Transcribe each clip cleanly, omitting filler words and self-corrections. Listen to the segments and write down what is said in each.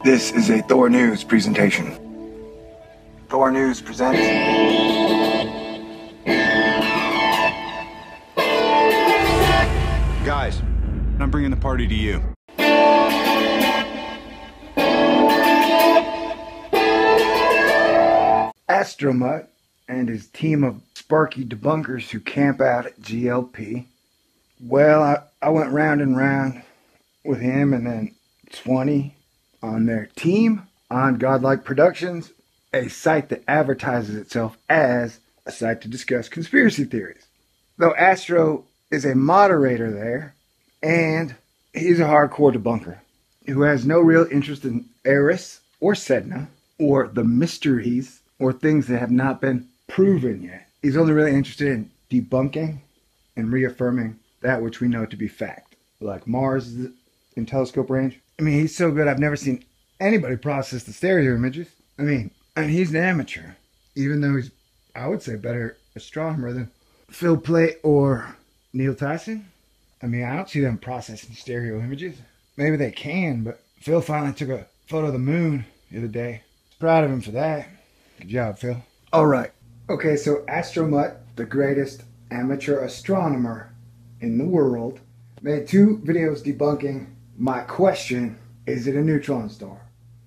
This is a Thor News presentation. Thor News presents... Guys, I'm bringing the party to you. Astro and his team of sparky debunkers who camp out at GLP. Well, I went round and round with him and then 20 on their team on Godlike Productions, a site that advertises itself as a site to discuss conspiracy theories. Though Astro is a moderator there, and he's a hardcore debunker who has no real interest in Eris or Sedna or the mysteries or things that have not been proven yet. He's only really interested in debunking and reaffirming that which we know to be fact. Like Mars is in telescope range. I mean, he's so good I've never seen anybody process the stereo images. I mean, and he's an amateur, even though he's, I would say, better astronomer than Phil Plait or Neil Tyson. I mean, I don't see them processing stereo images. Maybe they can, but Phil finally took a photo of the moon the other day. Proud of him for that. Good job, Phil. All right. Okay, so Astro, the greatest amateur astronomer in the world, made 2 videos debunking my question, is it a neutron star?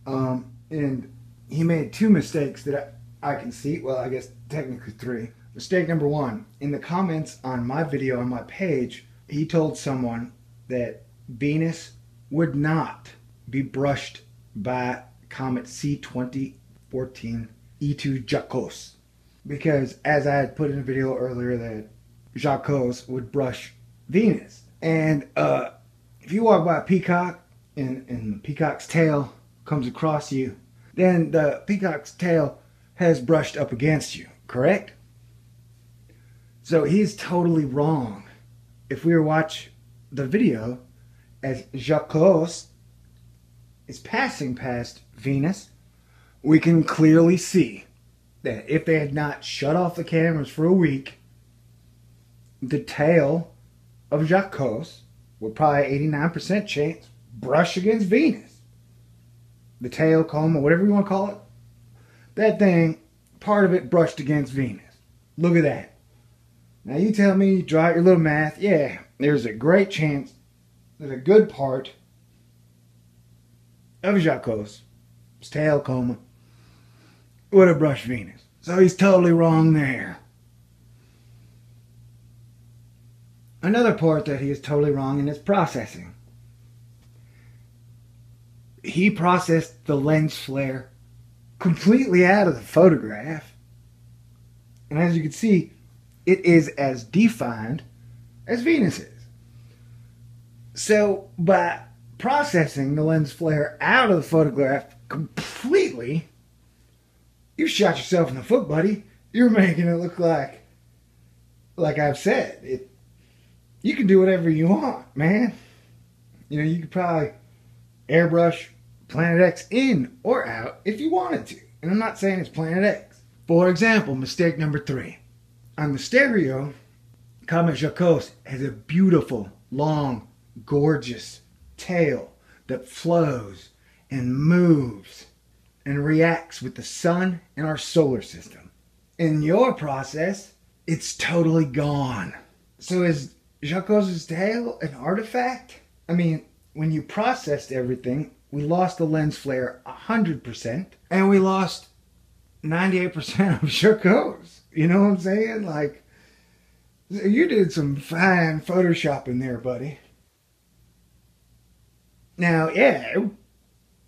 And he made 2 mistakes that I can see. Well, I guess technically 3. Mistake number 1, in the comments on my video on my page, he told someone that Venus would not be brushed by Comet C2014 E2 Jacques. Because, as I had put in a video earlier, that Jacques would brush Venus. And if you walk by a peacock and the peacock's tail comes across you, then the peacock's tail has brushed up against you, correct? So he's totally wrong. If we were to watch the video as Jacques is passing past Venus, we can clearly see that if they had not shut off the cameras for a week, the tail of Jacques would probably 89% chance brush against Venus. The tail comb, or whatever you want to call it, that thing, part of it brushed against Venus. Look at that. Now you tell me, you draw out your little math, yeah, there's a great chance that a good part of Jacques' tail comb would have brushed Venus. So he's totally wrong there. Another part that he is totally wrong in is processing. He processed the lens flare completely out of the photograph. And as you can see, it is as defined as Venus is. So by processing the lens flare out of the photograph completely, you shot yourself in the foot, buddy. You're making it look like I've said, you can do whatever you want, man. You know, you could probably airbrush Planet X in or out if you wanted to. And I'm not saying it's Planet X. For example, mistake number 3. On the stereo, Comet Jacques has a beautiful, long, gorgeous tail that flows and moves and reacts with the sun and our solar system. In your process, it's totally gone. So is Jacques' tail an artifact? I mean, when you processed everything, we lost the lens flare 100%, and we lost 98% of Jacques. You know what I'm saying? Like, you did some fine photoshopping there, buddy. Now, yeah, it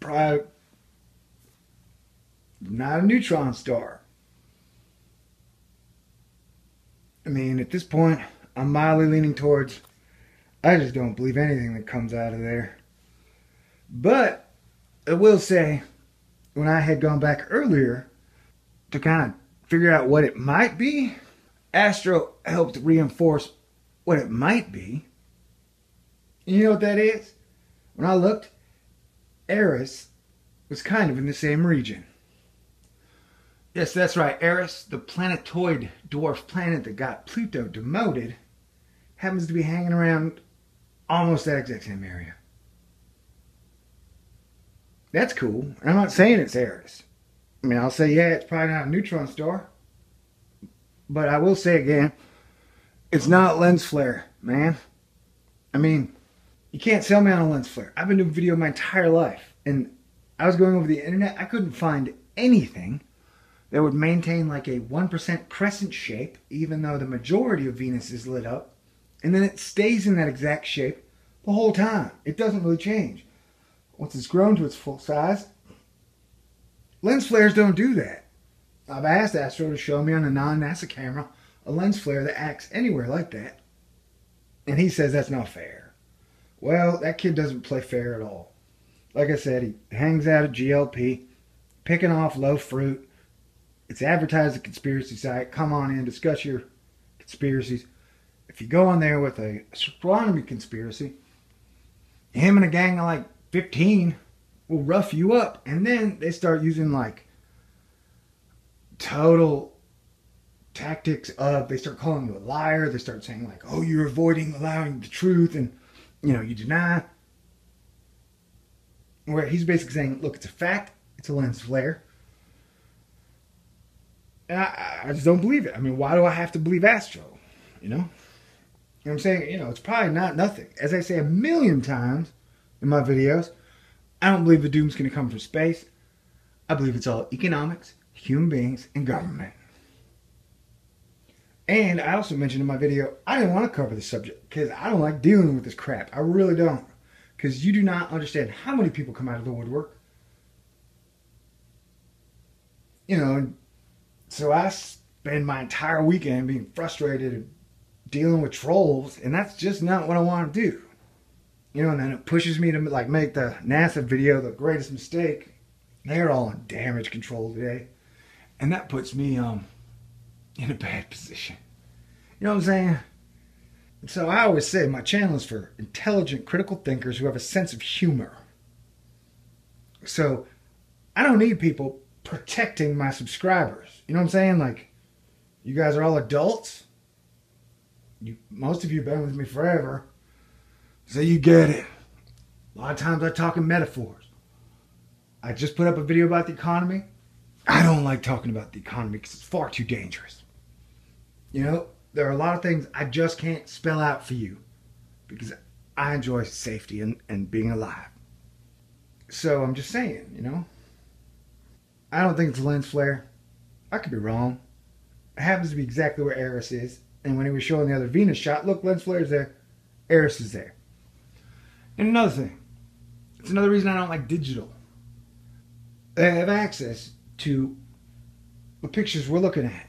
probably not a neutron star. I mean, at this point, I'm mildly leaning towards, I just don't believe anything that comes out of there. But I will say, when I had gone back earlier to kind of figure out what it might be, Astro helped reinforce what it might be. And you know what that is? When I looked, Eris was kind of in the same region. Yes, that's right. Eris, the planetoid dwarf planet that got Pluto demoted, happens to be hanging around almost that exact same area. That's cool. I'm not saying it's Eris. I mean, I'll say, yeah, it's probably not a neutron star. But I will say again, it's not lens flare, man. I mean, you can't sell me on a lens flare. I've been doing video my entire life. And I was going over the internet. I couldn't find anything that would maintain like a 1% crescent shape, even though the majority of Venus is lit up. And then it stays in that exact shape the whole time. It doesn't really change. Once it's grown to its full size, lens flares don't do that. I've asked Astro to show me on a non-NASA camera a lens flare that acts anywhere like that. And he says that's not fair. Well, that kid doesn't play fair at all. Like I said, he hangs out at GLP, picking off low fruit. It's advertised a conspiracy site. Come on in, discuss your conspiracies. If you go on there with a astronomy conspiracy, him and a gang of like 15 will rough you up. And then they start using like total tactics of, they start calling you a liar. They start saying like, oh, you're avoiding allowing the truth and, you deny. Where he's basically saying, look, it's a fact. It's a lens flare. And I just don't believe it. I mean, why do I have to believe Astro? You know what I'm saying? It's probably not nothing. As I say a million times in my videos, I don't believe the doom's going to come from space. I believe it's all economics, human beings, and government. And I also mentioned in my video, I didn't want to cover this subject because I don't like dealing with this crap. I really don't. Because you do not understand how many people come out of the woodwork. So I spend my entire weekend being frustrated and dealing with trolls, and that's just not what I want to do. And then it pushes me to like make the NASA video the greatest mistake. They're all in damage control today. And that puts me in a bad position. You know what I'm saying? So I always say my channel is for intelligent, critical thinkers who have a sense of humor. So I don't need people protecting my subscribers. You know what I'm saying? Like, you guys are all adults. Most of you have been with me forever. So you get it. A lot of times I talk in metaphors. I just put up a video about the economy. I don't like talking about the economy because it's far too dangerous. There are a lot of things I just can't spell out for you because I enjoy safety and being alive. So I'm just saying, I don't think it's a lens flare. I could be wrong. It happens to be exactly where Eris is. And when he was showing the other Venus shot, look, lens flare is there. Eris is there. And another thing. It's another reason I don't like digital. They have access to the pictures we're looking at.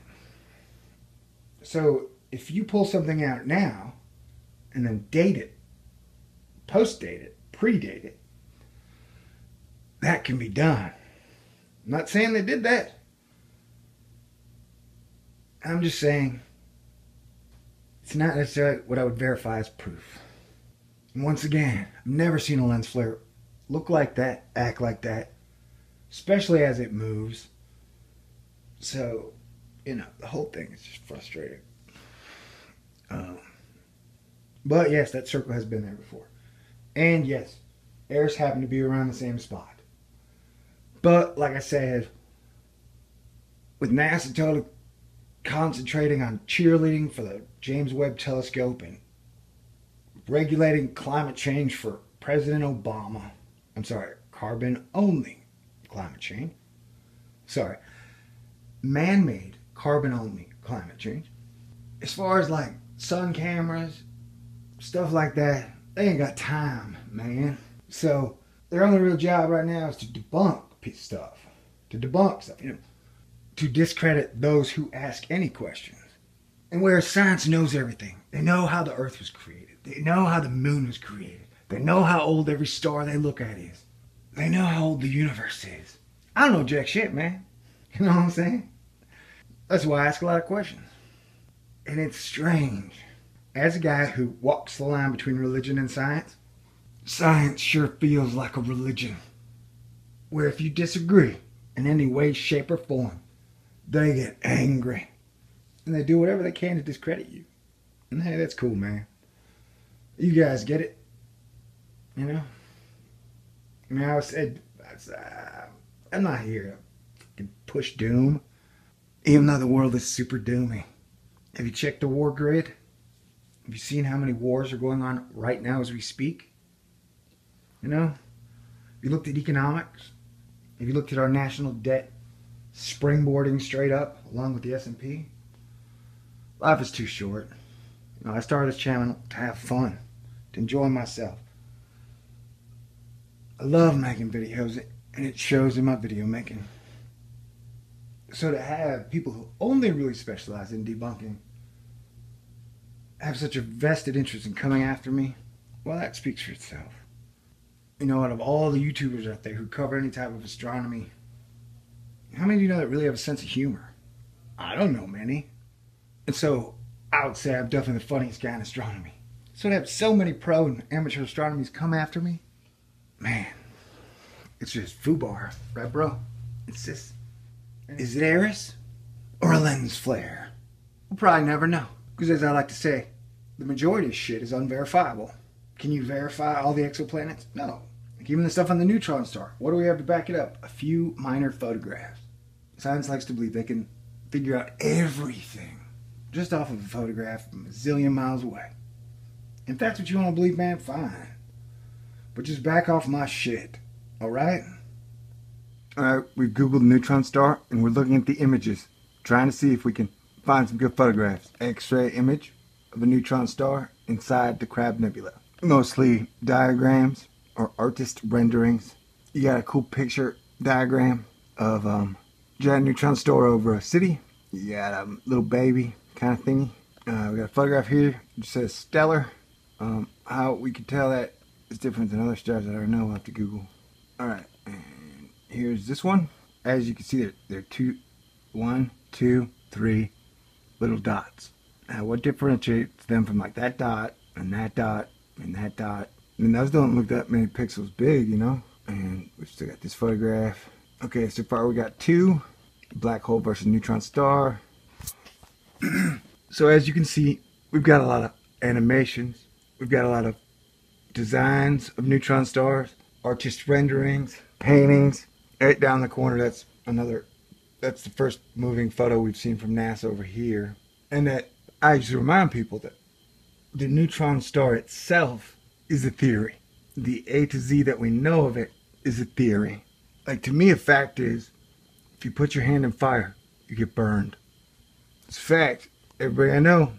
So if you pull something out now and then date it, post-date it, predate it, that can be done. I'm not saying they did that. I'm just saying it's not necessarily what I would verify as proof. And once again, I've never seen a lens flare look like that, act like that, especially as it moves. So, the whole thing is just frustrating. But yes, that circle has been there before. And yes, Eris happened to be around the same spot. But, like I said, with NASA totally concentrating on cheerleading for the James Webb Telescope and regulating climate change for President Obama. I'm sorry, carbon-only climate change. Sorry, man-made carbon-only climate change. As far as like sun cameras, stuff like that, they ain't got time, man. So their only real job right now is to debunk stuff. To debunk stuff, to discredit those who ask any questions. And where science knows everything. They know how the Earth was created. They know how the moon was created. They know how old every star they look at is. They know how old the universe is. I don't know jack shit, man. You know what I'm saying? That's why I ask a lot of questions. And it's strange. As a guy who walks the line between religion and science, science sure feels like a religion. Where if you disagree in any way, shape, or form, they get angry. And they do whatever they can to discredit you. And hey, that's cool, man. You guys get it. Now I said, I'm not here to push doom, even though the world is super doomy. Have you checked the war grid? Have you seen how many wars are going on right now as we speak? You know, have you looked at economics? Have you looked at our national debt springboarding straight up along with the S&P? Life is too short. You know, I started this channel to have fun, to enjoy myself. I love making videos, and it shows in my video making. So to have people who only really specialize in debunking have such a vested interest in coming after me, well, that speaks for itself. You know, out of all the YouTubers out there who cover any type of astronomy, how many do you know that really have a sense of humor? I don't know many. And so I would say I'm definitely the funniest guy in astronomy. So to have so many pro and amateur astronomers come after me, man, it's just foobar, right, bro? It's just, is it Eris or a lens flare? We'll probably never know. Because as I like to say, the majority of shit is unverifiable. Can you verify all the exoplanets? No. Like even the stuff on the Neutron star. What do we have to back it up? A few minor photographs. Science likes to believe they can figure out everything just off of a photograph from a zillion miles away. If that's what you want to believe, man, fine. But just back off my shit. Alright? Alright, we've Googled neutron star and we're looking at the images, trying to see if we can find some good photographs. X-ray image of a neutron star inside the Crab Nebula. Mostly diagrams or artist renderings. You got a cool picture diagram of giant neutron star over a city. You got a little baby kind of thingy. We got a photograph here that says stellar. How we can tell that is different than other stars that I know. We'll have to Google. Alright, and here's this one. As you can see, there are 1, 2, 3 little dots. Now, what differentiates them from like that dot and that dot and that dot? I mean, those don't look that many pixels big, you know? And we've still got this photograph. Okay, so far we got 2. Black hole versus neutron star. So as you can see, we've got a lot of animations. We've got a lot of designs of neutron stars, artist renderings, paintings. Right down the corner, that's the first moving photo we've seen from NASA over here. And that I just remind people that the neutron star itself is a theory. The A to Z that we know of it is a theory. Like, to me, a fact is, if you put your hand in fire, you get burned. It's a fact. Everybody I know,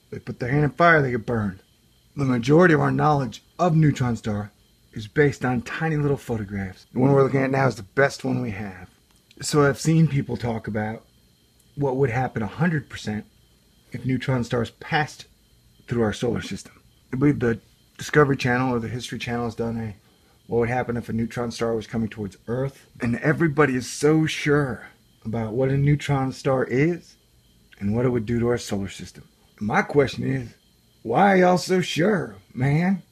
they put their hand in fire, they get burned. The majority of our knowledge of neutron star is based on tiny little photographs. The one we're looking at now is the best one we have. So I've seen people talk about what would happen 100% if neutron stars passed through our solar system. I believe the Discovery Channel or the History Channel has done what would happen if a neutron star was coming towards Earth. And everybody is so sure about what a neutron star is and what it would do to our solar system. My question is, why are y'all so sure, man?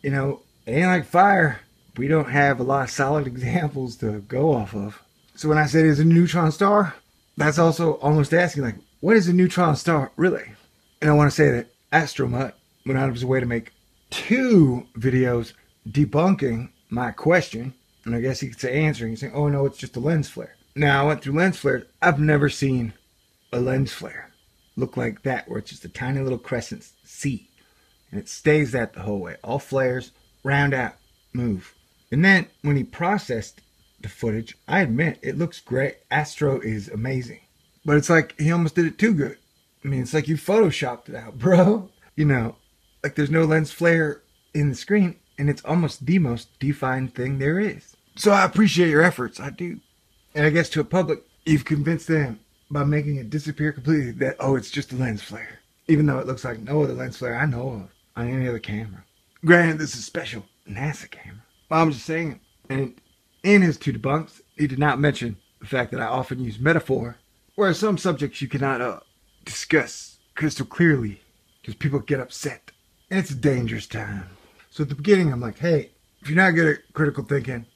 You know, it ain't like fire. We don't have a lot of solid examples to go off of. So when I say there's a neutron star, that's also almost asking, like, what is a neutron star really? And I want to say that Astro went out of his way to make 2 videos debunking my question. And I guess he could say answering. He's saying, oh no, it's just a lens flare. Now, I went through lens flares. I've never seen a lens flare look like that, where it's just a tiny little crescent C. And it stays that the whole way. All flares, round out, move. And then when he processed the footage, I admit, it looks great. Astro is amazing. But it's like he almost did it too good. I mean, it's like you photoshopped it out, bro. You know, like there's no lens flare in the screen, and it's almost the most defined thing there is. So I appreciate your efforts, I do. And I guess to a public, you've convinced them by making it disappear completely that, oh, it's just a lens flare. Even though it looks like no other lens flare I know of on any other camera. Granted, this is a special NASA camera. But I'm just saying, and in his 2 debunks, he did not mention the fact that I often use metaphor, whereas some subjects you cannot discuss crystal clearly because people get upset. And it's a dangerous time. So at the beginning, I'm like, hey, if you're not good at critical thinking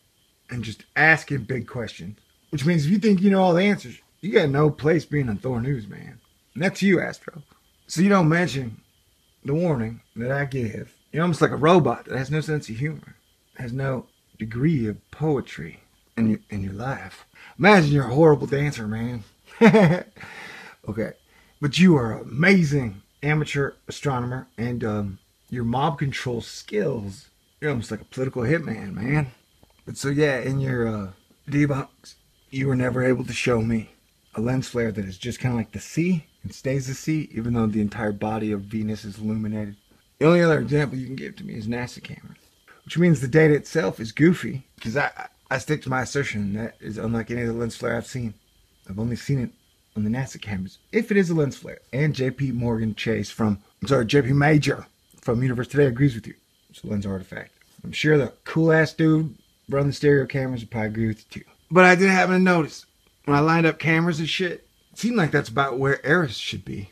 and just asking big questions, which means if you think you know all the answers, you got no place being on Thor News, man. And that's you, Astro. So you don't mention the warning that I give. You're almost like a robot that has no sense of humor, has no degree of poetry in your life. Imagine you're a horrible dancer, man. Okay. But you are an amazing amateur astronomer, and your mob control skills, you're almost like a political hitman, man. But so yeah, in your debunks, you were never able to show me a lens flare that is just kind of like the sea and stays the sea, even though the entire body of Venus is illuminated. The only other example you can give to me is NASA cameras, which means the data itself is goofy, because I stick to my assertion that is unlike any other lens flare I've seen. I've only seen it on the NASA cameras, if it is a lens flare. And JP Major from Universe Today agrees with you. It's a lens artifact. I'm sure the cool-ass dude running the stereo cameras would probably agree with you too. But I did happen to notice, when I lined up cameras and shit, it seemed like that's about where Eris should be.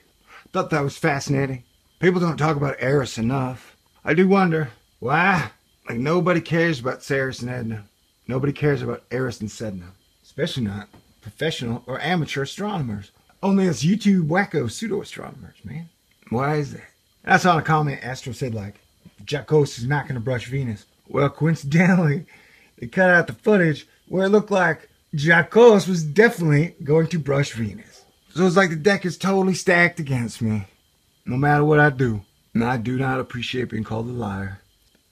Thought that was fascinating. People don't talk about Eris enough. I do wonder why. Like, nobody cares about Ceres and Edna. Nobody cares about Eris and Sedna. Especially not professional or amateur astronomers. Only us YouTube wacko pseudo-astronomers, man. Why is that? And I saw in a comment Astro said, like, Jacques is not going to brush Venus. Well, coincidentally, they cut out the footage where it looked like Jacques was definitely going to brush Venus. So it's like the deck is totally stacked against me, no matter what I do. And I do not appreciate being called a liar.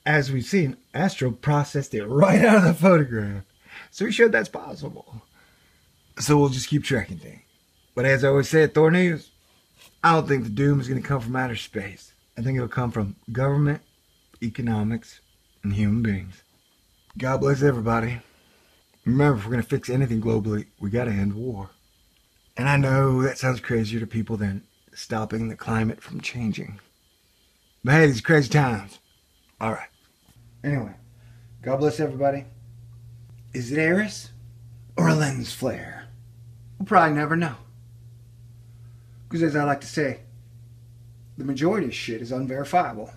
As we've seen, Astro processed it right out of the photograph. So he showed that's possible. So we'll just keep tracking things. But as I always say at Thor News, I don't think the doom is going to come from outer space. I think it'll come from government, economics, and human beings. God bless everybody. Remember, if we're going to fix anything globally, we got to end war. And I know that sounds crazier to people than stopping the climate from changing. But hey, these crazy times. All right. Anyway, God bless everybody. Is it Eris or a lens flare? We'll probably never know. Because as I like to say, the majority of shit is unverifiable.